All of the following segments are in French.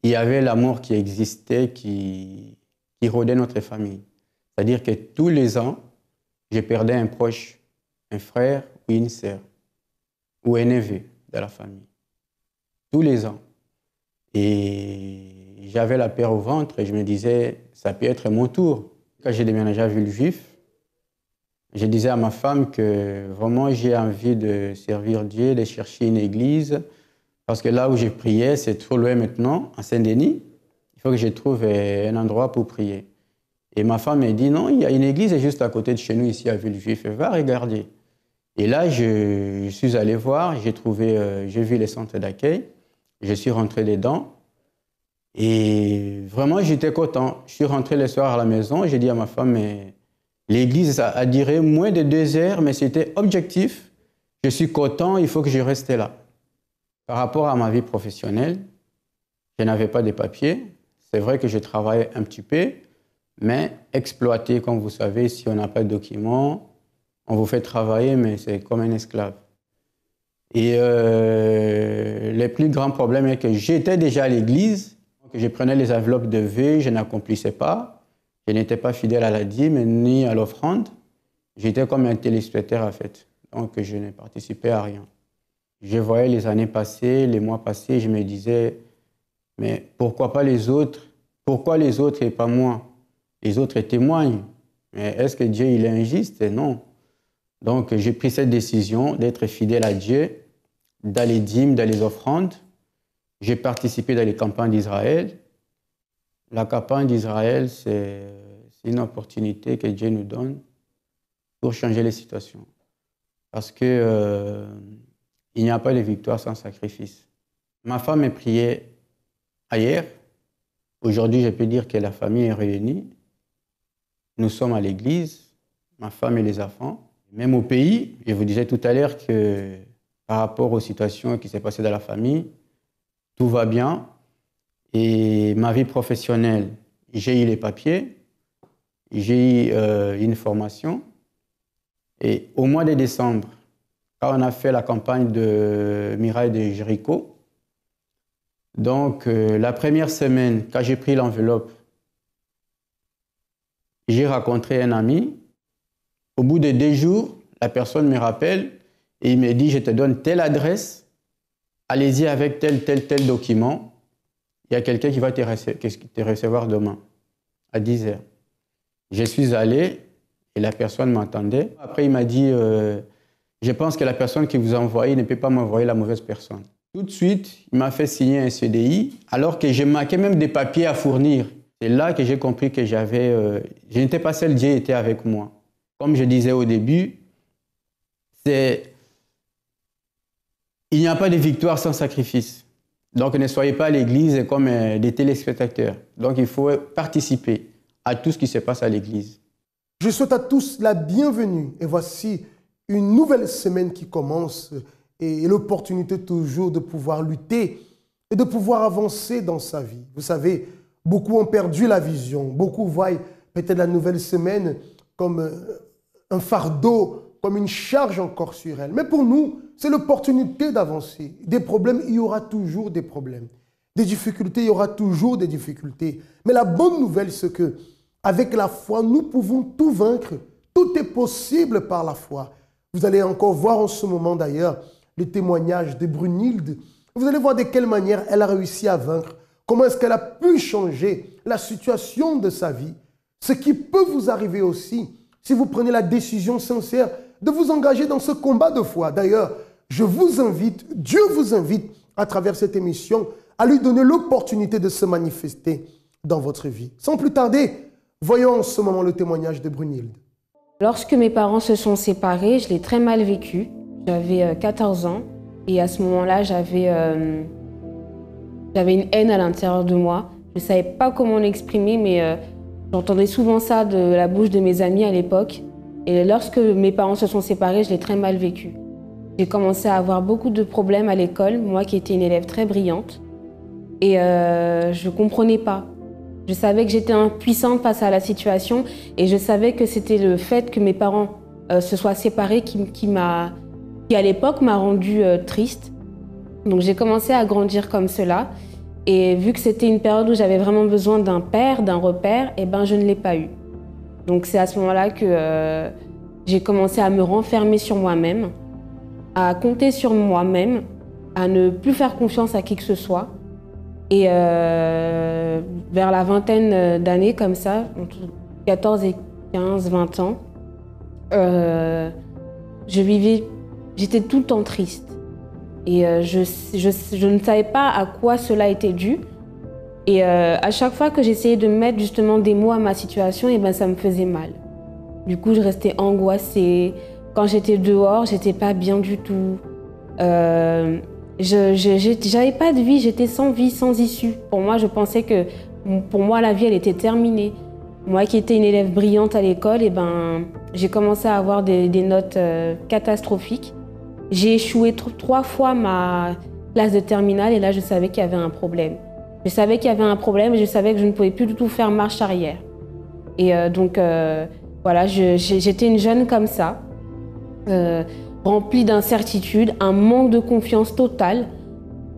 il y avait l'amour qui existait, qui rôdait notre famille. C'est-à-dire que tous les ans, je perdais un proche, un frère ou une sœur, ou un neveu de la famille. Tous les ans. Et j'avais la peur au ventre et je me disais, ça peut être mon tour. Quand j'ai déménagé à Villejuif, je disais à ma femme que vraiment j'ai envie de servir Dieu, de chercher une église, parce que là où je priais, c'est trop loin maintenant, à Saint-Denis. Il faut que je trouve un endroit pour prier. Et ma femme m'a dit, non, il y a une église juste à côté de chez nous, ici à Villejuif, va regarder. Et là, je suis allé voir, j'ai vu les centres d'accueil, je suis rentré dedans. Et vraiment, j'étais content. Je suis rentré le soir à la maison, j'ai dit à ma femme, mais l'église, ça a duré moins de 2 heures, mais c'était objectif. Je suis content, il faut que je reste là. Par rapport à ma vie professionnelle, je n'avais pas de papiers. C'est vrai que je travaillais un petit peu, mais exploité, comme vous savez, si on n'a pas de documents, on vous fait travailler, mais c'est comme un esclave. Et le plus grand problème est que j'étais déjà à l'église, que je prenais les enveloppes de vœux, je n'accomplissais pas. Je n'étais pas fidèle à la dîme ni à l'offrande. J'étais comme un téléspectateur en fait. Donc je ne participais à rien. Je voyais les années passer, les mois passer, je me disais, mais pourquoi pas les autres? Pourquoi les autres et pas moi? Les autres témoignent. Mais est-ce que Dieu il est injuste? Non. Donc j'ai pris cette décision d'être fidèle à Dieu, dans les dîmes, dans les offrandes. J'ai participé dans les campagnes d'Israël. La campagne d'Israël, c'est une opportunité que Dieu nous donne pour changer les situations. Parce que il n'y a pas de victoire sans sacrifice. Ma femme est priée ailleurs. Aujourd'hui, je peux dire que la famille est réunie. Nous sommes à l'église, ma femme et les enfants. Même au pays, je vous disais tout à l'heure que par rapport aux situations qui s'est passées dans la famille, tout va bien. Et ma vie professionnelle, j'ai eu les papiers, j'ai eu une formation. Et au mois de décembre, quand on a fait la campagne de Mirail de Jéricho, donc la première semaine, quand j'ai pris l'enveloppe, j'ai rencontré un ami. Au bout de 2 jours, la personne me rappelle et il me dit, je te donne telle adresse, allez-y avec tel document. Il y a quelqu'un qui va te recevoir demain, à 10 heures. Je suis allé et la personne m'attendait. Après, il m'a dit, je pense que la personne qui vous a envoyé ne peut pas m'envoyer la mauvaise personne. Tout de suite, il m'a fait signer un CDI, alors que je manquais même des papiers à fournir. C'est là que j'ai compris que je n'étais pas seul, Dieu était avec moi. Comme je disais au début, il n'y a pas de victoire sans sacrifice. Donc ne soyez pas à l'église comme des téléspectateurs. Donc il faut participer à tout ce qui se passe à l'église. Je souhaite à tous la bienvenue et voici une nouvelle semaine qui commence et l'opportunité toujours de pouvoir lutter et de pouvoir avancer dans sa vie. Vous savez, beaucoup ont perdu la vision, beaucoup voient peut-être la nouvelle semaine comme un fardeau, comme une charge encore sur elle. Mais pour nous, c'est l'opportunité d'avancer. Des problèmes, il y aura toujours des problèmes. Des difficultés, il y aura toujours des difficultés. Mais la bonne nouvelle, c'est que avec la foi, nous pouvons tout vaincre. Tout est possible par la foi. Vous allez encore voir en ce moment d'ailleurs le témoignage de Brunhilde. Vous allez voir de quelle manière elle a réussi à vaincre. Comment est-ce qu'elle a pu changer la situation de sa vie. Ce qui peut vous arriver aussi si vous prenez la décision sincère de vous engager dans ce combat de foi. D'ailleurs, je vous invite, Dieu vous invite à travers cette émission à lui donner l'opportunité de se manifester dans votre vie. Sans plus tarder, voyons en ce moment le témoignage de Brunhilde. Lorsque mes parents se sont séparés, je l'ai très mal vécu. J'avais 14 ans et à ce moment-là, j'avais une haine à l'intérieur de moi. Je ne savais pas comment l'exprimer, mais j'entendais souvent ça de la bouche de mes amis à l'époque. Et lorsque mes parents se sont séparés, je l'ai très mal vécu. J'ai commencé à avoir beaucoup de problèmes à l'école, moi qui étais une élève très brillante. Et je ne comprenais pas. Je savais que j'étais impuissante face à la situation et je savais que c'était le fait que mes parents se soient séparés qui à l'époque m'a rendue triste. Donc j'ai commencé à grandir comme cela Et vu que c'était une période où j'avais vraiment besoin d'un père, d'un repère, et ben je ne l'ai pas eu. Donc c'est à ce moment-là que j'ai commencé à me renfermer sur moi-même, à compter sur moi-même, à ne plus faire confiance à qui que ce soit. Et vers la vingtaine d'années comme ça, entre 14 et 15, 20 ans, j'étais tout le temps triste. Et je ne savais pas à quoi cela était dû. Et à chaque fois que j'essayais de mettre justement des mots à ma situation, et ben ça me faisait mal. Du coup, je restais angoissée. Quand j'étais dehors, j'étais pas bien du tout. J'avais pas de vie, j'étais sans vie, sans issue. Pour moi, je pensais que pour moi, la vie, elle était terminée. Moi qui étais une élève brillante à l'école, et ben, j'ai commencé à avoir des notes catastrophiques. J'ai échoué 3 fois ma classe de terminale et là, je savais qu'il y avait un problème. Je savais qu'il y avait un problème et je savais que je ne pouvais plus du tout faire marche arrière. Et voilà, j'étais une jeune comme ça, remplie d'incertitudes, un manque de confiance totale.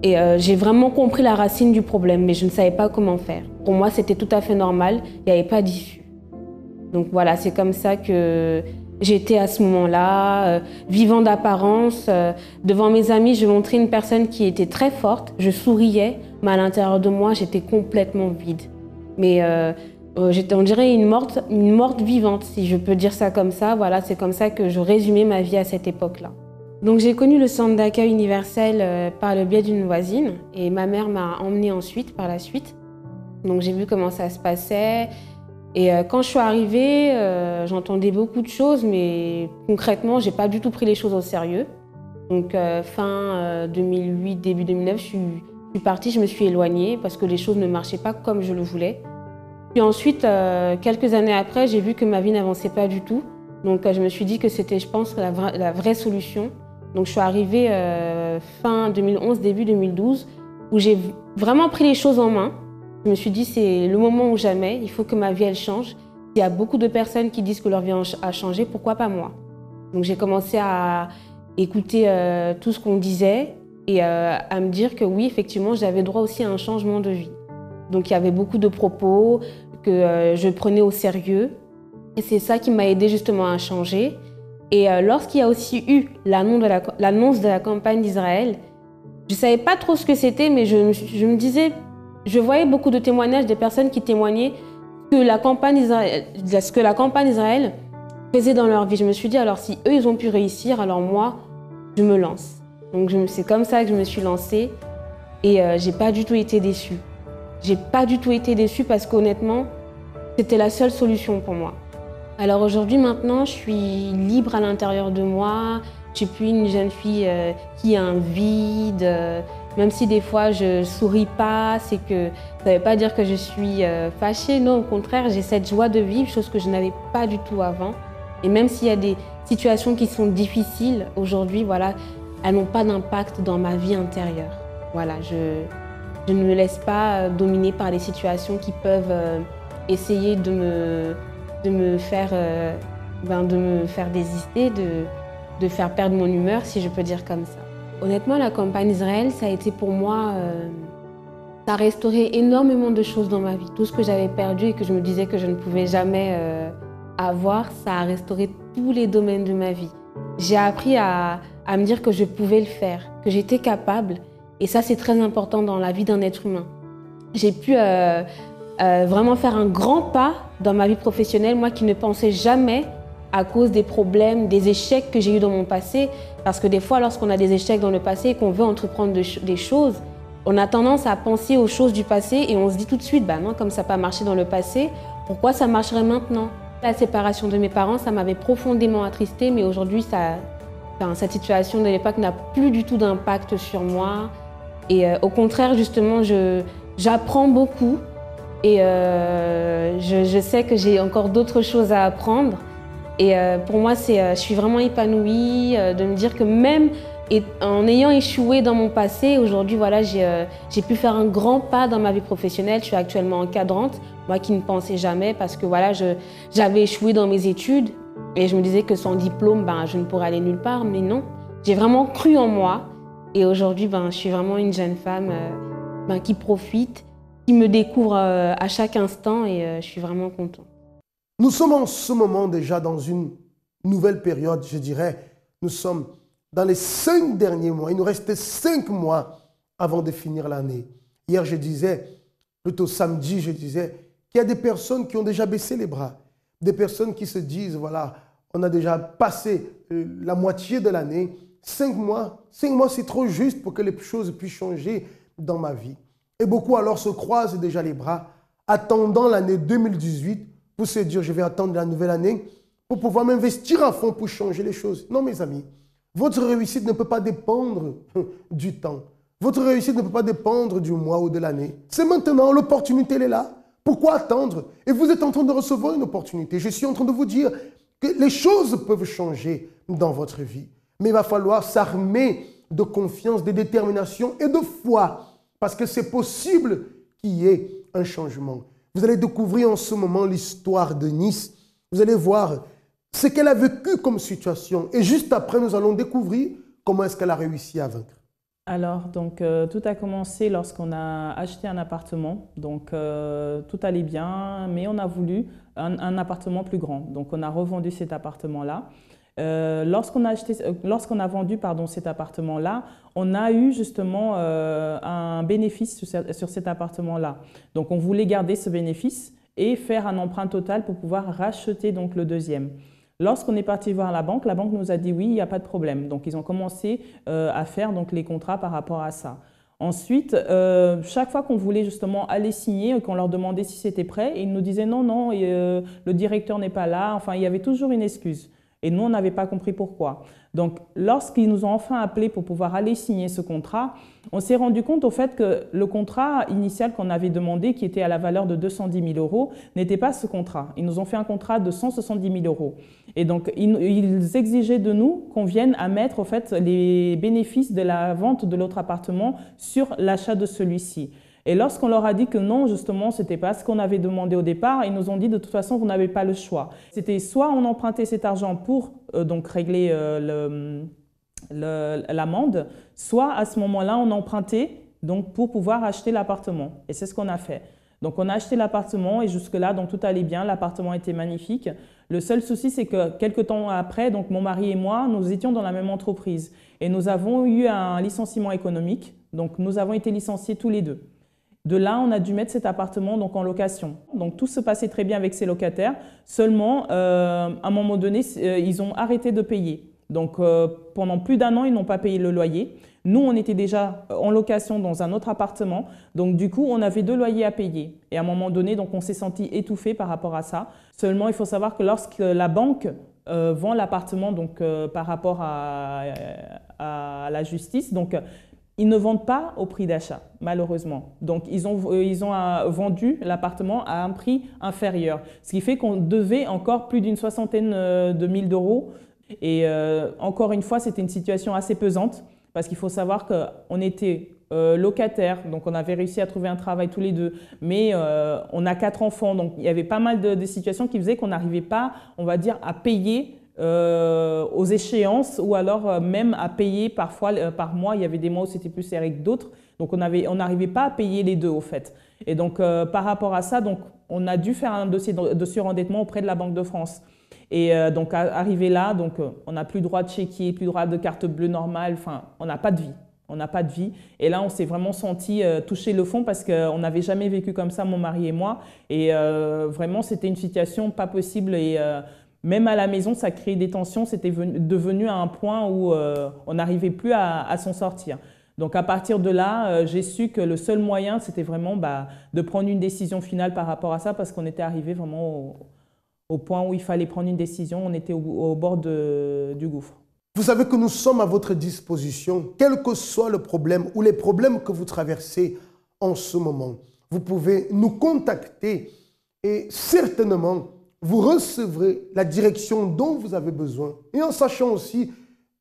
Et j'ai vraiment compris la racine du problème, mais je ne savais pas comment faire. Pour moi, c'était tout à fait normal, il n'y avait pas d'issue. Donc voilà, c'est comme ça que j'étais à ce moment-là, vivant d'apparence. Devant mes amis, je montrais une personne qui était très forte, je souriais, mais à l'intérieur de moi, j'étais complètement vide. Mais on dirait une morte vivante, si je peux dire ça comme ça. Voilà, c'est comme ça que je résumais ma vie à cette époque-là. Donc j'ai connu le centre d'accueil universel par le biais d'une voisine et ma mère m'a emmenée ensuite, par la suite. Donc j'ai vu comment ça se passait. Et quand je suis arrivée, j'entendais beaucoup de choses, mais concrètement, j'ai pas du tout pris les choses au sérieux. Donc fin 2008, début 2009, je suis partie, je me suis éloignée parce que les choses ne marchaient pas comme je le voulais. Puis ensuite, quelques années après, j'ai vu que ma vie n'avançait pas du tout. Donc je me suis dit que c'était, je pense, la vraie solution. Donc je suis arrivée fin 2011, début 2012, où j'ai vraiment pris les choses en main. Je me suis dit, c'est le moment ou jamais, il faut que ma vie, elle change. Il y a beaucoup de personnes qui disent que leur vie a changé, pourquoi pas moi? Donc j'ai commencé à écouter tout ce qu'on disait et à me dire que oui, effectivement, j'avais droit aussi à un changement de vie. Donc il y avait beaucoup de propos que je prenais au sérieux. Et c'est ça qui m'a aidée justement à changer. Et lorsqu'il y a aussi eu l'annonce de la campagne d'Israël, je ne savais pas trop ce que c'était, mais je me disais, je voyais beaucoup de témoignages des personnes qui témoignaient ce que la campagne d'Israël faisait dans leur vie. Je me suis dit, alors si eux, ils ont pu réussir, alors moi, je me lance. Donc c'est comme ça que je me suis lancée et j'ai pas du tout été déçue. J'ai pas du tout été déçue parce qu'honnêtement, c'était la seule solution pour moi. Alors aujourd'hui, maintenant, je suis libre à l'intérieur de moi. Je suis plus une jeune fille qui a un vide. Même si des fois je souris pas, c'est que ça ne veut pas dire que je suis fâchée. Non, au contraire, j'ai cette joie de vivre, chose que je n'avais pas du tout avant. Et même s'il y a des situations qui sont difficiles aujourd'hui, voilà, elles n'ont pas d'impact dans ma vie intérieure. Voilà, je ne me laisse pas dominer par les situations qui peuvent essayer de me faire désister, de faire perdre mon humeur, si je peux dire comme ça. Honnêtement, la campagne Israël, ça a été pour moi, ça a restauré énormément de choses dans ma vie. Tout ce que j'avais perdu et que je me disais que je ne pouvais jamais avoir, ça a restauré tous les domaines de ma vie. J'ai appris à me dire que je pouvais le faire, que j'étais capable. Et ça, c'est très important dans la vie d'un être humain. J'ai pu vraiment faire un grand pas dans ma vie professionnelle, moi qui ne pensais jamais à cause des problèmes, des échecs que j'ai eus dans mon passé. Parce que des fois, lorsqu'on a des échecs dans le passé et qu'on veut entreprendre des choses, on a tendance à penser aux choses du passé et on se dit tout de suite, bah non, comme ça n'a pas marché dans le passé, pourquoi ça marcherait maintenant? La séparation de mes parents, ça m'avait profondément attristée, mais aujourd'hui, cette situation de l'époque n'a plus du tout d'impact sur moi. Et au contraire, justement, j'apprends beaucoup et je sais que j'ai encore d'autres choses à apprendre. Et pour moi, je suis vraiment épanouie de me dire que même en ayant échoué dans mon passé, aujourd'hui, voilà, j'ai pu faire un grand pas dans ma vie professionnelle. Je suis actuellement encadrante, moi qui ne pensais jamais parce que voilà, j'avais échoué dans mes études et je me disais que sans diplôme, je ne pourrais aller nulle part. Mais non, j'ai vraiment cru en moi et aujourd'hui, je suis vraiment une jeune femme qui profitent, qui me découvrent à chaque instant et je suis vraiment contente. Nous sommes en ce moment déjà dans une nouvelle période, je dirais. Nous sommes dans les 5 derniers mois. Il nous reste 5 mois avant de finir l'année. Hier, je disais, plutôt samedi, je disais qu'il y a des personnes qui ont déjà baissé les bras. Des personnes qui se disent, voilà, on a déjà passé la moitié de l'année. 5 mois, c'est trop juste pour que les choses puissent changer dans ma vie. Et beaucoup alors se croisent déjà les bras, attendant l'année 2018 pour se dire, je vais attendre la nouvelle année pour pouvoir m'investir à fond pour changer les choses. Non, mes amis, votre réussite ne peut pas dépendre du temps. Votre réussite ne peut pas dépendre du mois ou de l'année. C'est maintenant, l'opportunité elle est là. Pourquoi attendre? Et vous êtes en train de recevoir une opportunité. Je suis en train de vous dire que les choses peuvent changer dans votre vie. Mais il va falloir s'armer de confiance, de détermination et de foi. Parce que c'est possible qu'il y ait un changement. Vous allez découvrir en ce moment l'histoire de Nice. Vous allez voir ce qu'elle a vécu comme situation. Et juste après, nous allons découvrir comment est-ce qu'elle a réussi à vaincre. Alors, donc, tout a commencé lorsqu'on a acheté un appartement. Donc, tout allait bien, mais on a voulu un appartement plus grand. Donc, on a revendu cet appartement-là. Lorsqu'on a vendu cet appartement-là, on a eu justement un bénéfice sur cet appartement-là. Donc, on voulait garder ce bénéfice et faire un emprunt total pour pouvoir racheter donc, le deuxième. Lorsqu'on est parti voir la banque nous a dit oui, il n'y a pas de problème. Donc, ils ont commencé à faire donc, les contrats par rapport à ça. Ensuite, chaque fois qu'on voulait justement aller signer, qu'on leur demandait si c'était prêt, ils nous disaient non, non, le directeur n'est pas là. Enfin, il y avait toujours une excuse. Et nous, on n'avait pas compris pourquoi. Donc, lorsqu'ils nous ont enfin appelés pour pouvoir aller signer ce contrat, on s'est rendu compte au fait que le contrat initial qu'on avait demandé, qui était à la valeur de 210 000 €, n'était pas ce contrat. Ils nous ont fait un contrat de 170 000 €. Et donc, ils exigeaient de nous qu'on vienne à mettre au fait, les bénéfices de la vente de l'autre appartement sur l'achat de celui-ci. Et lorsqu'on leur a dit que non, justement, ce n'était pas ce qu'on avait demandé au départ, ils nous ont dit de toute façon, vous n'avez pas le choix. C'était soit on empruntait cet argent pour donc régler l'amende, soit à ce moment-là, on empruntait donc, pour pouvoir acheter l'appartement. Et c'est ce qu'on a fait. Donc, on a acheté l'appartement et jusque-là, donc, tout allait bien. L'appartement était magnifique. Le seul souci, c'est que quelques temps après, donc, mon mari et moi, nous étions dans la même entreprise. Et nous avons eu un licenciement économique. Donc, nous avons été licenciés tous les deux. De là, on a dû mettre cet appartement donc, en location. Donc, tout se passait très bien avec ces locataires. Seulement, à un moment donné, ils ont arrêté de payer. Donc, pendant plus d'1 an, ils n'ont pas payé le loyer. Nous, on était déjà en location dans un autre appartement. Donc, du coup, on avait 2 loyers à payer. Et à un moment donné, donc, on s'est senti étouffé par rapport à ça. Seulement, il faut savoir que lorsque la banque vend l'appartement par rapport à la justice, donc, ils ne vendent pas au prix d'achat, malheureusement. Donc, ils ont vendu l'appartement à un prix inférieur. Ce qui fait qu'on devait encore plus d'une 60aine de mille d'euros. Et encore une fois, c'était une situation assez pesante parce qu'il faut savoir qu'on était locataires, donc on avait réussi à trouver un travail tous les deux, mais on a 4 enfants, donc il y avait pas mal de situations qui faisaient qu'on n'arrivait pas, on va dire, à payer aux échéances ou alors même à payer parfois par mois. Il y avait des mois où c'était plus serré que d'autres. Donc, on n'arrivait pas à payer les deux au fait. Et donc, par rapport à ça, donc, on a dû faire un dossier de surendettement auprès de la Banque de France. Et donc, arrivé là, donc, on n'a plus droit de chéquier, plus droit de carte bleue normale. Enfin, on n'a pas de vie. On n'a pas de vie. Et là, on s'est vraiment senti toucher le fond parce qu'on n'avait jamais vécu comme ça, mon mari et moi. Et vraiment, c'était une situation pas possible. Et même à la maison, ça créait des tensions. C'était devenu à un point où on n'arrivait plus à s'en sortir. Donc, à partir de là, j'ai su que le seul moyen, c'était vraiment de prendre une décision finale par rapport à ça parce qu'on était arrivé vraiment au point où il fallait prendre une décision. On était au bord du gouffre. Vous savez que nous sommes à votre disposition, quel que soit le problème ou les problèmes que vous traversez en ce moment. Vous pouvez nous contacter et certainement, vous recevrez la direction dont vous avez besoin. Et en sachant aussi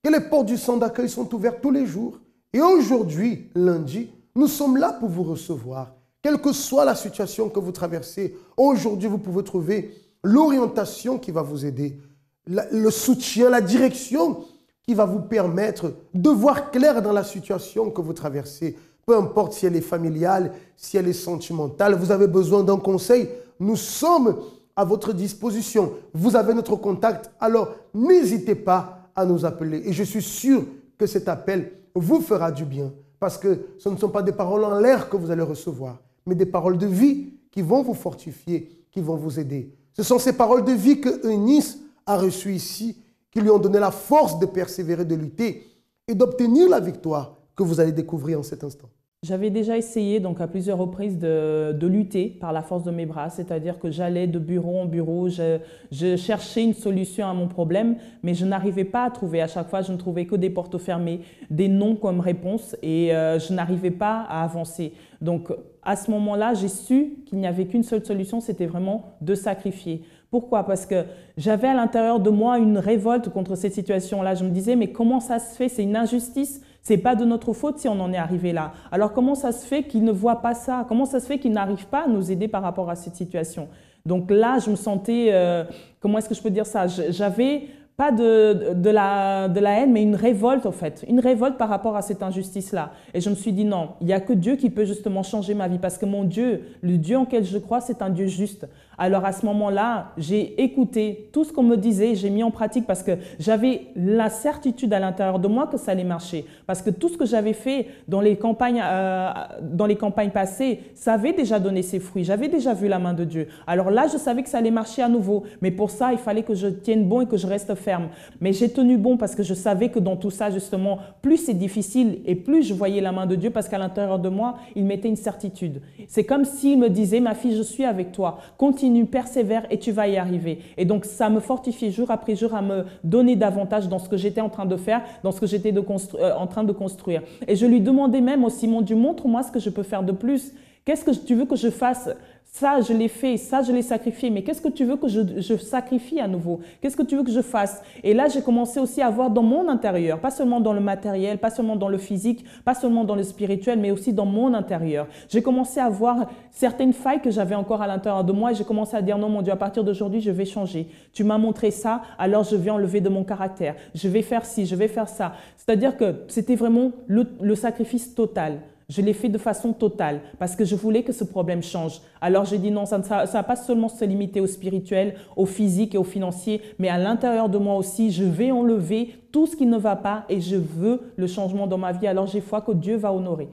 que les portes du centre d'accueil sont ouvertes tous les jours. Et aujourd'hui, lundi, nous sommes là pour vous recevoir. Quelle que soit la situation que vous traversez, aujourd'hui, vous pouvez trouver l'orientation qui va vous aider, le soutien, la direction qui va vous permettre de voir clair dans la situation que vous traversez. peu importe si elle est familiale, si elle est sentimentale, vous avez besoin d'un conseil, nous sommes à votre disposition. Vous avez notre contact, alors n'hésitez pas à nous appeler. Et je suis sûr que cet appel vous fera du bien, parce que ce ne sont pas des paroles en l'air que vous allez recevoir, mais des paroles de vie qui vont vous fortifier, qui vont vous aider. Ce sont ces paroles de vie que Eunice a reçues ici, qui lui ont donné la force de persévérer, de lutter et d'obtenir la victoire que vous allez découvrir en cet instant. J'avais déjà essayé donc à plusieurs reprises de lutter par la force de mes bras, c'est-à-dire que j'allais de bureau en bureau, je cherchais une solution à mon problème, mais je n'arrivais pas à trouver. À chaque fois, je ne trouvais que des portes fermées, des non comme réponse et je n'arrivais pas à avancer. Donc à ce moment-là, j'ai su qu'il n'y avait qu'une seule solution, c'était vraiment de sacrifier. Pourquoi? Parce que j'avais à l'intérieur de moi une révolte contre cette situation-là. Je me disais, mais comment ça se fait? C'est une injustice. C'est pas de notre faute si on en est arrivé là. Alors comment ça se fait qu'il ne voit pas ça? Comment ça se fait qu'il n'arrive pas à nous aider par rapport à cette situation? Donc là, je me sentais, comment est-ce que je peux dire ça? J'avais pas de la haine, mais une révolte en fait. Une révolte par rapport à cette injustice-là. Et je me suis dit non, il n'y a que Dieu qui peut justement changer ma vie parce que mon Dieu, le Dieu en quel je crois, c'est un Dieu juste. Alors à ce moment-là, j'ai écouté tout ce qu'on me disait, j'ai mis en pratique parce que j'avais la certitude à l'intérieur de moi que ça allait marcher. Parce que tout ce que j'avais fait dans les campagnes passées, ça avait déjà donné ses fruits. J'avais déjà vu la main de Dieu. Alors là, je savais que ça allait marcher à nouveau. Mais pour ça, il fallait que je tienne bon et que je reste ferme. Mais j'ai tenu bon parce que je savais que dans tout ça, justement, plus c'est difficile et plus je voyais la main de Dieu parce qu'à l'intérieur de moi, il mettait une certitude. C'est comme s'il me disait, ma fille, je suis avec toi. Continue, persévère et tu vas y arriver. Et donc, ça me fortifiait jour après jour à me donner davantage dans ce que j'étais en train de faire, dans ce que j'étais en train de construire. Et je lui demandais même aussi, mon Dieu, montre-moi ce que je peux faire de plus. Qu'est-ce que tu veux que je fasse? Ça, je l'ai fait, ça, je l'ai sacrifié, mais qu'est-ce que tu veux que je sacrifie à nouveau? Qu'est-ce que tu veux que je fasse? Et là, j'ai commencé aussi à voir dans mon intérieur, pas seulement dans le matériel, pas seulement dans le physique, pas seulement dans le spirituel, mais aussi dans mon intérieur. J'ai commencé à voir certaines failles que j'avais encore à l'intérieur de moi et j'ai commencé à dire non, mon Dieu, à partir d'aujourd'hui, je vais changer. Tu m'as montré ça, alors je vais enlever de mon caractère. Je vais faire ci, je vais faire ça. C'est-à-dire que c'était vraiment le sacrifice total. Je l'ai fait de façon totale parce que je voulais que ce problème change. Alors j'ai dit non, ça ne va pas seulement se limiter au spirituel, au physique et au financier, mais à l'intérieur de moi aussi, je vais enlever tout ce qui ne va pas et je veux le changement dans ma vie. Alors j'ai foi que Dieu va honorer.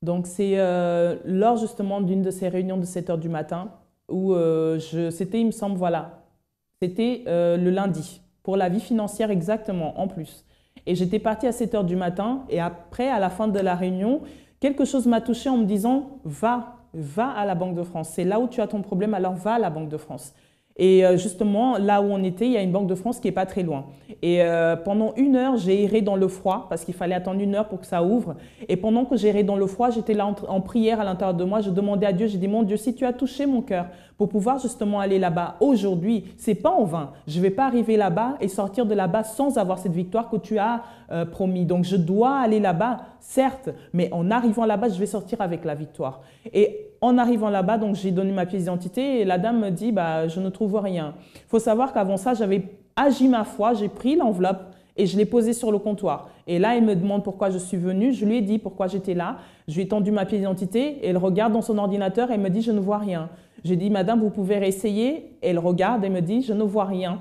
Donc c'est lors justement d'une de ces réunions de 7 h du matin où c'était, il me semble, voilà. C'était le lundi, pour la vie financière exactement, en plus. Et j'étais partie à 7 h du matin et après, à la fin de la réunion, quelque chose m'a touchée en me disant « Va à la Banque de France. C'est là où tu as ton problème, alors va à la Banque de France. » Et justement, là où on était, il y a une Banque de France qui n'est pas très loin. Et pendant 1 heure, j'ai erré dans le froid parce qu'il fallait attendre 1 heure pour que ça ouvre. Et pendant que j'errais dans le froid, j'étais là en prière à l'intérieur de moi. Je demandais à Dieu, j'ai dit, mon Dieu, si tu as touché mon cœur pour pouvoir justement aller là-bas aujourd'hui, c'est pas en vain. Je ne vais pas arriver là-bas et sortir de là-bas sans avoir cette victoire que tu as promis. Donc, je dois aller là-bas, certes, mais en arrivant là-bas, je vais sortir avec la victoire. Et en arrivant là-bas, donc j'ai donné ma pièce d'identité et la dame me dit bah, « je ne trouve rien ». Il faut savoir qu'avant ça, j'avais agi ma foi, j'ai pris l'enveloppe et je l'ai posée sur le comptoir. Et là, elle me demande pourquoi je suis venue. Je lui ai dit pourquoi j'étais là. Je lui ai tendu ma pièce d'identité et elle regarde dans son ordinateur et elle me dit « je ne vois rien ». J'ai dit « madame, vous pouvez réessayer ». Elle regarde et me dit « je ne vois rien ».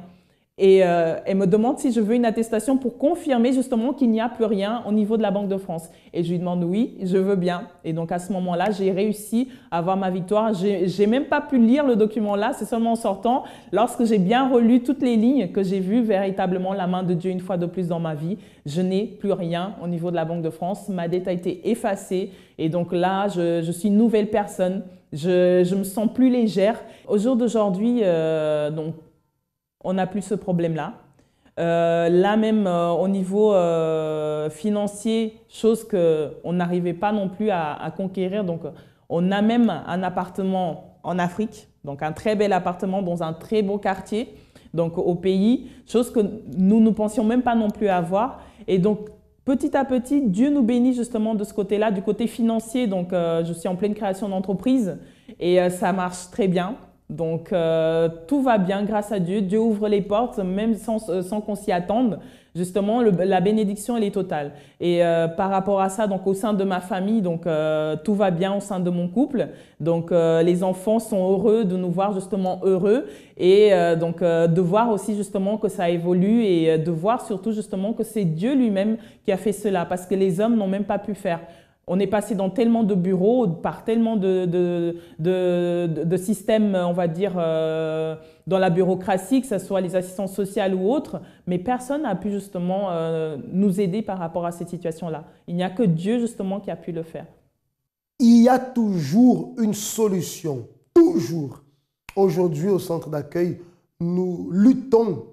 Et elle me demande si je veux une attestation pour confirmer justement qu'il n'y a plus rien au niveau de la Banque de France. Et je lui demande oui, je veux bien. Et donc à ce moment-là, j'ai réussi à avoir ma victoire. J'ai même pas pu lire le document-là, c'est seulement en sortant, lorsque j'ai bien relu toutes les lignes, que j'ai vu véritablement la main de Dieu une fois de plus dans ma vie. Je n'ai plus rien au niveau de la Banque de France. Ma dette a été effacée. Et donc là, je suis une nouvelle personne. Je me sens plus légère. Au jour d'aujourd'hui, donc, on n'a plus ce problème-là. Là même au niveau financier, chose qu'on n'arrivait pas non plus à conquérir. Donc on a même un appartement en Afrique, donc un très bel appartement dans un très beau quartier, donc au pays, chose que nous ne pensions même pas non plus avoir. Et donc petit à petit, Dieu nous bénit justement de ce côté-là, du côté financier. Donc je suis en pleine création d'entreprise et ça marche très bien. Donc, tout va bien grâce à Dieu. Dieu ouvre les portes, même sans qu'on s'y attende. Justement, la bénédiction, elle est totale. Et par rapport à ça, donc au sein de ma famille, donc tout va bien au sein de mon couple. Donc, les enfants sont heureux de nous voir justement heureux et donc de voir aussi justement que ça évolue et de voir surtout justement que c'est Dieu lui-même qui a fait cela parce que les hommes n'ont même pas pu faire. On est passé dans tellement de bureaux, par tellement de systèmes, on va dire, dans la bureaucratie, que ce soit les assistances sociales ou autres, mais personne n'a pu justement nous aider par rapport à cette situation-là. Il n'y a que Dieu justement qui a pu le faire. Il y a toujours une solution, toujours. Aujourd'hui, au centre d'accueil, nous luttons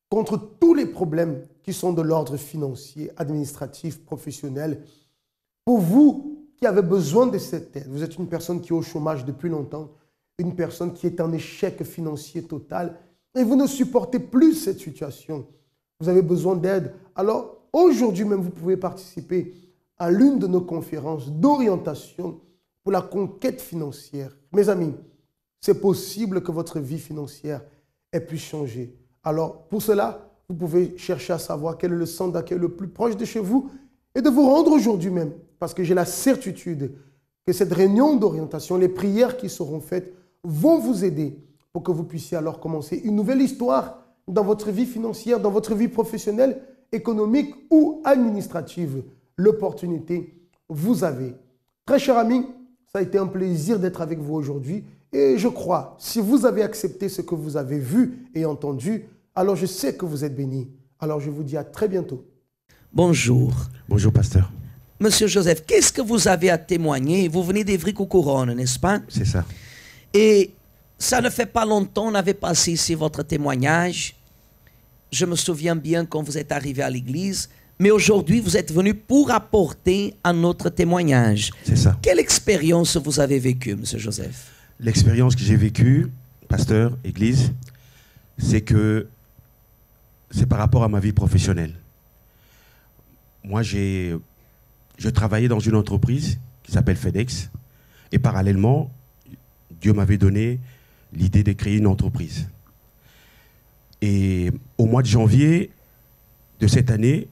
contre tous les problèmes qui sont de l'ordre financier, administratif, professionnel. Pour vous qui avez besoin de cette aide, vous êtes une personne qui est au chômage depuis longtemps, une personne qui est en échec financier total et vous ne supportez plus cette situation. Vous avez besoin d'aide. Alors, aujourd'hui même, vous pouvez participer à l'une de nos conférences d'orientation pour la conquête financière. Mes amis, c'est possible que votre vie financière ait pu changer. Alors, pour cela, vous pouvez chercher à savoir quel est le centre d'accueil le plus proche de chez vous et de vous rendre aujourd'hui même, parce que j'ai la certitude que cette réunion d'orientation, les prières qui seront faites vont vous aider pour que vous puissiez alors commencer une nouvelle histoire dans votre vie financière, dans votre vie professionnelle, économique ou administrative. L'opportunité, vous avez. Très chers amis, ça a été un plaisir d'être avec vous aujourd'hui et je crois, si vous avez accepté ce que vous avez vu et entendu, alors je sais que vous êtes bénis. Alors je vous dis à très bientôt. Bonjour. Bonjour, pasteur. Monsieur Joseph, qu'est-ce que vous avez à témoigner? Vous venez d'Ivry-Couronne, n'est-ce pas? C'est ça. Et ça ne fait pas longtemps, on avait passé ici votre témoignage. Je me souviens bien quand vous êtes arrivé à l'église. Mais aujourd'hui, vous êtes venu pour apporter un autre témoignage. C'est ça. Quelle expérience vous avez vécue, monsieur Joseph? L'expérience que j'ai vécue, pasteur, église, c'est par rapport à ma vie professionnelle. Moi, je travaillais dans une entreprise qui s'appelle FedEx. Et parallèlement, Dieu m'avait donné l'idée de créer une entreprise. Et au mois de janvier de cette année,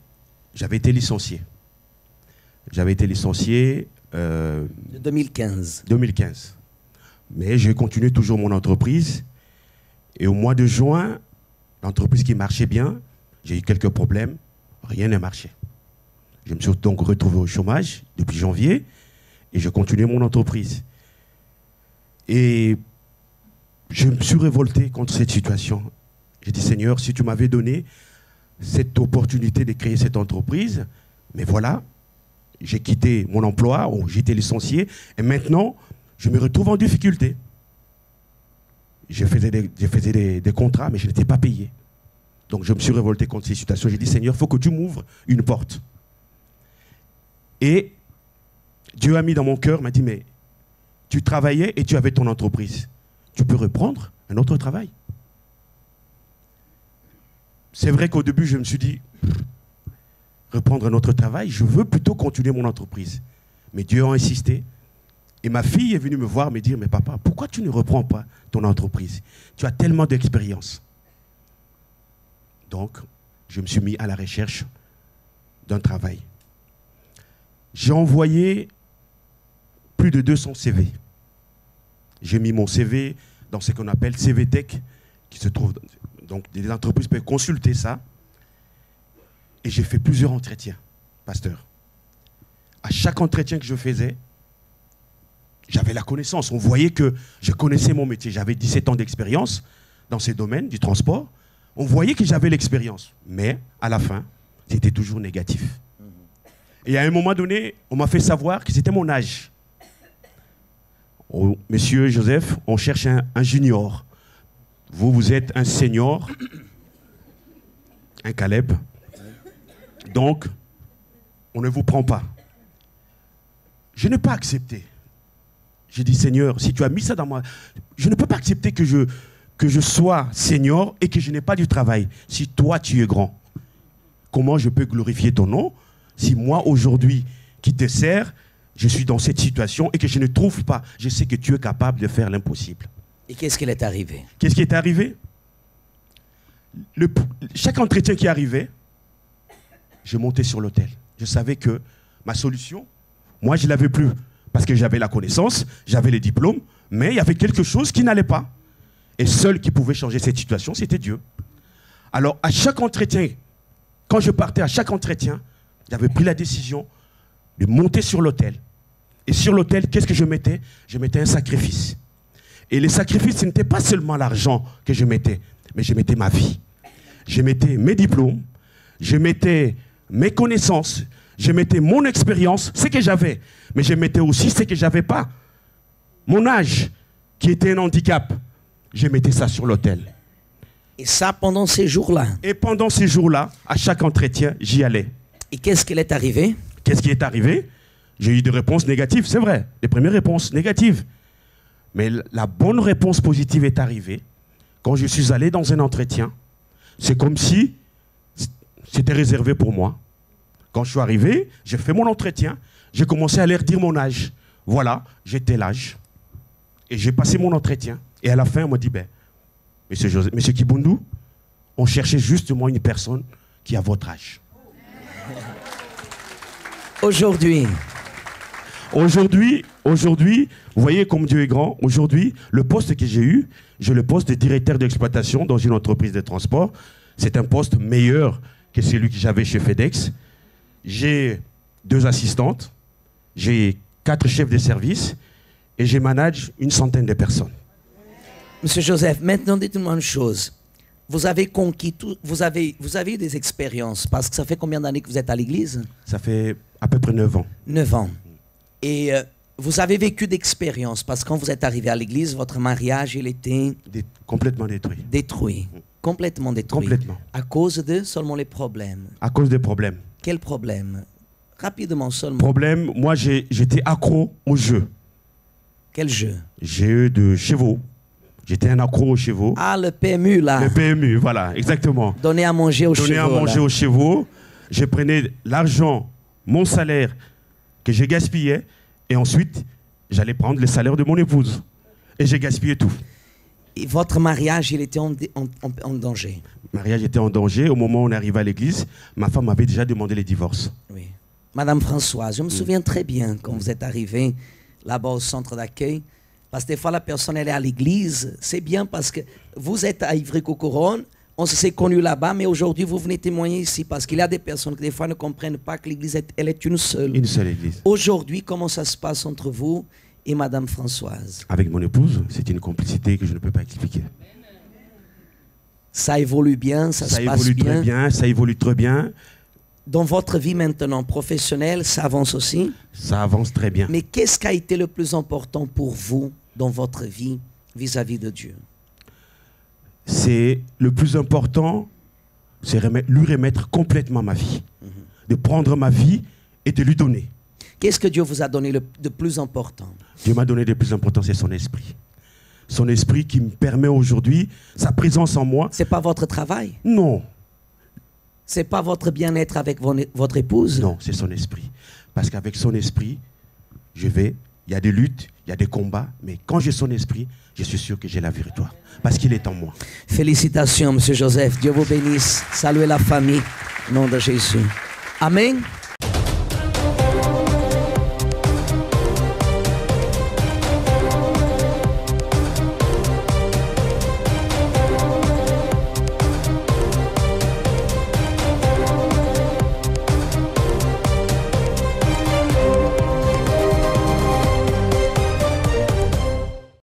j'avais été licencié. J'avais été licencié... 2015. 2015. Mais j'ai continué toujours mon entreprise. Et au mois de juin, l'entreprise qui marchait bien, j'ai eu quelques problèmes. Rien n'a marché. Je me suis donc retrouvé au chômage depuis janvier et je continuais mon entreprise. Et je me suis révolté contre cette situation. J'ai dit, Seigneur, si tu m'avais donné cette opportunité de créer cette entreprise, mais voilà, j'ai quitté mon emploi, j'ai été licencié, et maintenant, je me retrouve en difficulté. Je faisais des contrats, mais je n'étais pas payé. Donc je me suis révolté contre ces situations. J'ai dit, Seigneur, il faut que tu m'ouvres une porte. Et Dieu a mis dans mon cœur, m'a dit, mais tu travaillais et tu avais ton entreprise. Tu peux reprendre un autre travail. C'est vrai qu'au début, je me suis dit, reprendre un autre travail, je veux plutôt continuer mon entreprise. Mais Dieu a insisté. Et ma fille est venue me voir, me dire, mais papa, pourquoi tu ne reprends pas ton entreprise? Tu as tellement d'expérience. Donc, je me suis mis à la recherche d'un travail. J'ai envoyé plus de 200 CV. J'ai mis mon CV dans ce qu'on appelle CVTech, qui se trouve... Donc, les entreprises peuvent consulter ça. Et j'ai fait plusieurs entretiens, pasteur. À chaque entretien que je faisais, j'avais la connaissance. On voyait que je connaissais mon métier. J'avais 17 ans d'expérience dans ces domaines du transport. On voyait que j'avais l'expérience. Mais à la fin, c'était toujours négatif. Et à un moment donné, on m'a fait savoir que c'était mon âge. Oh, monsieur Joseph, on cherche un junior. Vous êtes un senior, un Caleb. Donc, on ne vous prend pas. Je n'ai pas accepté. J'ai dit, Seigneur, si tu as mis ça dans moi, je ne peux pas accepter que je sois senior et que je n'ai pas du travail. Si toi, tu es grand, comment je peux glorifier ton nom si moi, aujourd'hui, qui te sers, je suis dans cette situation et que je ne trouve pas, je sais que tu es capable de faire l'impossible. Et qu'est-ce qu'il est arrivé? Qu'est-ce qui est arrivé? Chaque entretien qui arrivait, je montais sur l'autel. Je savais que ma solution, moi, je ne l'avais plus. Parce que j'avais la connaissance, j'avais les diplômes, mais il y avait quelque chose qui n'allait pas. Et seul qui pouvait changer cette situation, c'était Dieu. Alors, à chaque entretien, quand je partais à chaque entretien, j'avais pris la décision de monter sur l'autel. Et sur l'autel, qu'est-ce que je mettais? Je mettais un sacrifice. Et les sacrifices, ce n'était pas seulement l'argent que je mettais, mais je mettais ma vie. Je mettais mes diplômes, je mettais mes connaissances, je mettais mon expérience, ce que j'avais, mais je mettais aussi ce que je n'avais pas. Mon âge, qui était un handicap, je mettais ça sur l'autel. Et ça pendant ces jours-là? Et pendant ces jours-là, à chaque entretien, j'y allais. Et qu'est-ce qui est arrivé? Qu'est-ce qui est arrivé? J'ai eu des réponses négatives, c'est vrai. Les premières réponses négatives. Mais la bonne réponse positive est arrivée quand je suis allé dans un entretien. C'est comme si c'était réservé pour moi. Quand je suis arrivé, j'ai fait mon entretien, j'ai commencé à leur dire mon âge. Voilà, j'ai tel âge. Et j'ai passé mon entretien. Et à la fin, on m'a dit, Monsieur Kibundu, on cherchait justement une personne qui a votre âge. Aujourd'hui, vous voyez comme Dieu est grand. Aujourd'hui, le poste que j'ai eu, j'ai le poste de directeur d'exploitation dans une entreprise de transport. C'est un poste meilleur que celui que j'avais chez FedEx. J'ai 2 assistantes, j'ai 4 chefs de service et je manage une centaine de personnes. Monsieur Joseph, maintenant dites-moi une chose. Vous avez conquis tout, vous avez eu des expériences, parce que ça fait combien d'années que vous êtes à l'église? Ça fait à peu près 9 ans. 9 ans. Et vous avez vécu d'expériences, parce que quand vous êtes arrivé à l'église, votre mariage, il était... Complètement détruit. Détruit. Complètement détruit. Complètement. À cause de seulement les problèmes. À cause des problèmes. Quels problèmes? Rapidement seulement. Problème, moi j'étais accro au jeu. Quel jeu? Jeu de chevaux. J'étais un accro aux chevaux. Ah, le PMU, là. Le PMU, voilà, exactement. Donner à manger aux chevaux. Donner à manger aux chevaux. Je prenais l'argent, mon salaire que j'ai gaspillé, et ensuite, j'allais prendre le salaire de mon épouse. Et j'ai gaspillé tout. Et votre mariage, il était en danger? Le mariage était en danger. Au moment où on arrivait à l'église, ma femme m'avait déjà demandé le divorce. Oui. Madame Françoise, je me souviens très bien quand vous êtes arrivée là-bas au centre d'accueil. Parce que des fois, la personne, elle est à l'église. C'est bien parce que vous êtes à Ivry-Cocoronne, on s'est connus là-bas, mais aujourd'hui, vous venez témoigner ici. Parce qu'il y a des personnes qui, des fois, ne comprennent pas que l'église, elle est une seule. Une seule église. Aujourd'hui, comment ça se passe entre vous et Madame Françoise? Avec mon épouse, c'est une complicité que je ne peux pas expliquer. Ça évolue bien, ça se passe bien? Très bien, ça évolue très bien. Dans votre vie maintenant professionnelle, ça avance aussi? Ça avance très bien. Mais qu'est-ce qui a été le plus important pour vous dans votre vie vis-à-vis de Dieu? C'est le plus important, c'est lui remettre complètement ma vie. De prendre ma vie et de lui donner. Qu'est-ce que Dieu vous a donné de plus important? Dieu m'a donné de plus important, c'est son esprit. Son esprit qui me permet aujourd'hui, sa présence en moi. C'est pas votre travail? Non. C'est pas votre bien-être avec votre épouse? Non, c'est son esprit. Parce qu'avec son esprit, il y a des luttes, il y a des combats, mais quand j'ai son esprit, je suis sûr que j'ai la victoire. Parce qu'il est en moi. Félicitations, Monsieur Joseph. Dieu vous bénisse. Saluez la famille. Au nom de Jésus. Amen.